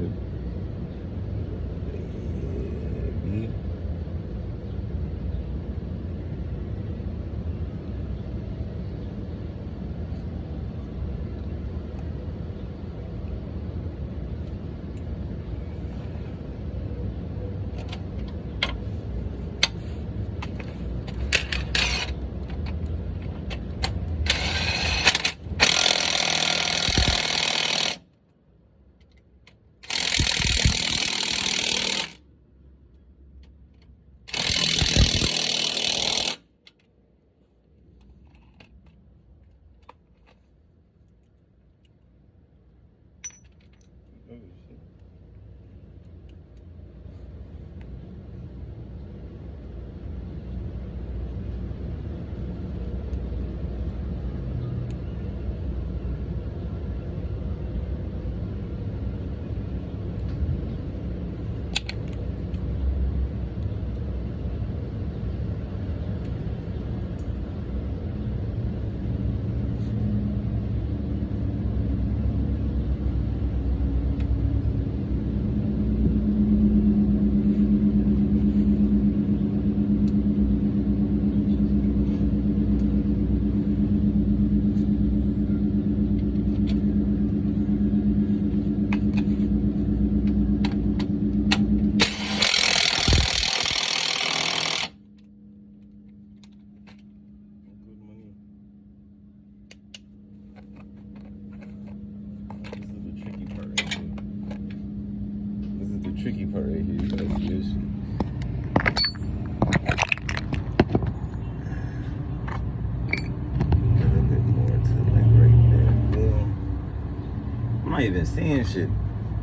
good. Yeah, oh, shit. Good money. This is the tricky part right here. This is the tricky part right here. You gotta see this shit. A little bit more to like right there. Boom. I'm not even saying shit.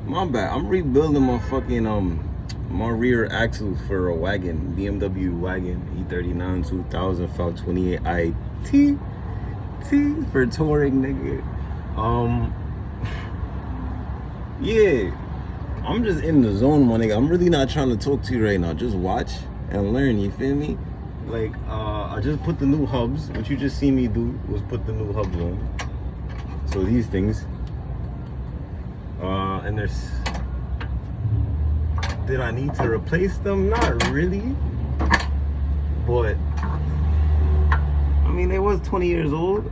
My bad. I'm rebuilding my fucking my rear axle for a wagon, BMW wagon, E39 2000 528 IT for touring, nigga. Yeah, I'm just in the zone, my nigga. I'm really not trying to talk to you right now. Just watch and learn, you feel me? Like, I just put the new hubs. What you just see me do was put the new hubs on. So these things. And there's... Did I need to replace them? Not really. But, I mean, they was 20 years old.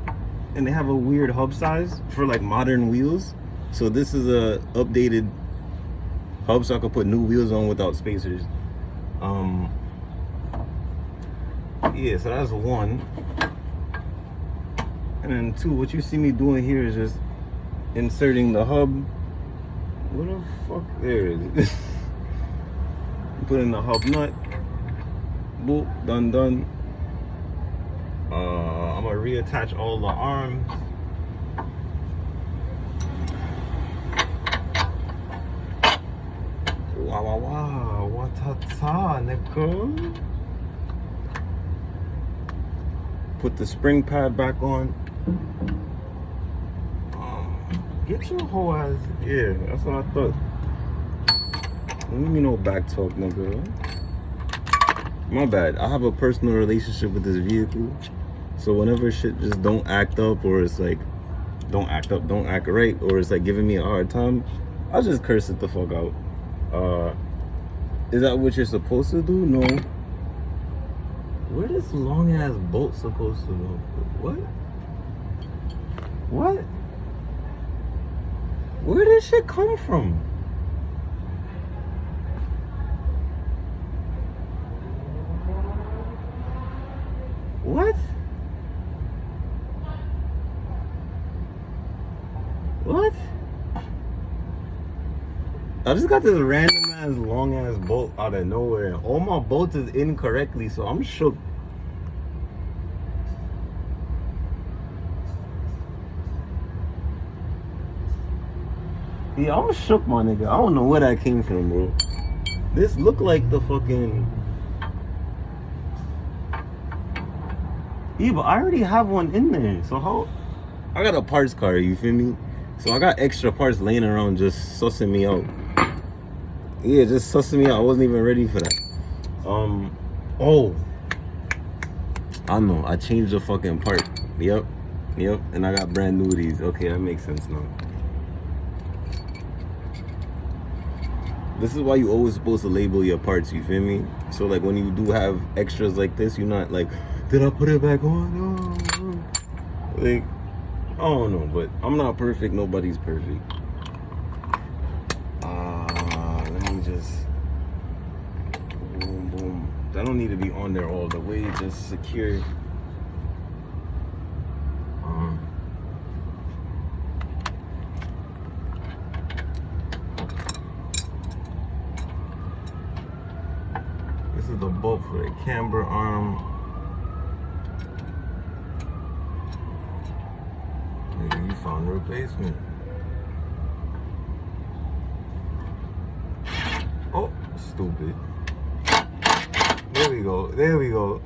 And they have a weird hub size for, like, modern wheels. So this is a updated hub so I could put new wheels on without spacers. Yeah, so that's one. And then two, what you see me doing here is just inserting the hub. What the fuck? There it is. Put in the hub nut. Boop, done. I'm gonna reattach all the arms. Wow, what a nigga. Put the spring pad back on. Get your whole ass. Yeah, that's what I thought. Let me know back talk, nigga. My bad. I have a personal relationship with this vehicle. So whenever shit just don't act up, or it's like, don't act up, don't act right, or it's like giving me a hard time, I'll just curse it the fuck out. Is that what you're supposed to do? No. Where this long ass bolt supposed to go? What? What? Where did shit come from? What? What? I just got this random ass long ass bolt out of nowhere. All my bolts is incorrectly, so I'm shook. Yeah, I'm shook, my nigga. I don't know where that came from, bro. This look like the fucking... Yeah, but I already have one in there. So how... I got a parts car, you feel me? So I got extra parts laying around just sussing me out. Yeah, just sussing me out. I wasn't even ready for that. Oh. I know. I changed the fucking part. Yep. And I got brand new of these. Okay, that makes sense now. This is why you always supposed to label your parts, you feel me? So like when you do have extras like this, you're not like, did I put it back on? No. Like, I don't know, but I'm not perfect, nobody's perfect. Let me just boom boom. That don't need to be on there all the way, just secure. This is the bolt for the camber arm. Maybe you found a replacement. Oh, stupid. There we go. There we go.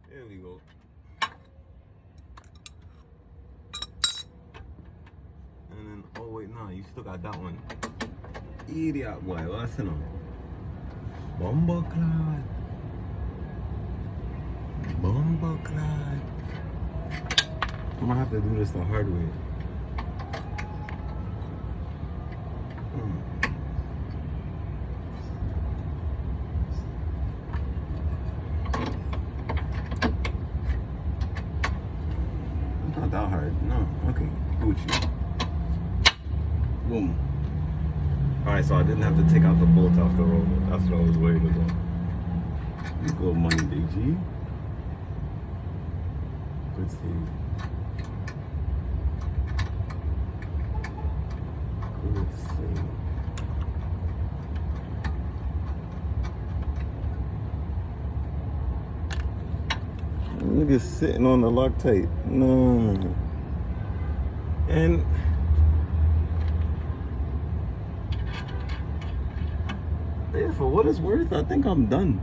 There we go. And then, oh wait, nah, you still got that one. Idiot boy, what's it on? Bumbleclad. Bumbleclad. I'm gonna have to do this the hard way. It's not that hard. No, okay. Gucci. Boom. Alright, so I didn't have to take out the bolt off the roller. That's what I was worried about. You go Monday, G. Good save. Good save. Nigga sitting on the Loctite. No. And yeah, for what it's worth, I think I'm done.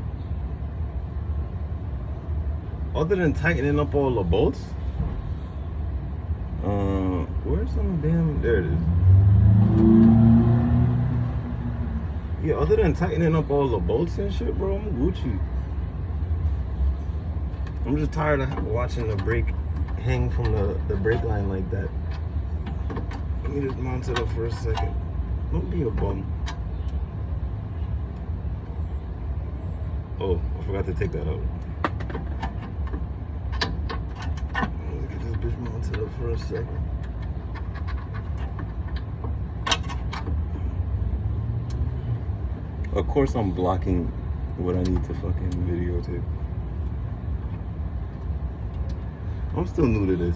Other than tightening up all the bolts. Where's some damn, there it is. Yeah, other than tightening up all the bolts and shit, bro, I'm Gucci. I'm just tired of watching the brake hang from the brake line like that. Let me just mount it up for a second. Don't be a bum. Oh, I forgot to take that out. Let's get this bitch mounted up for a second. Of course I'm blocking what I need to fucking videotape. I'm still new to this.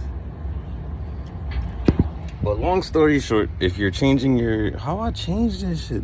But long story short, if you're changing your... How I change this shit?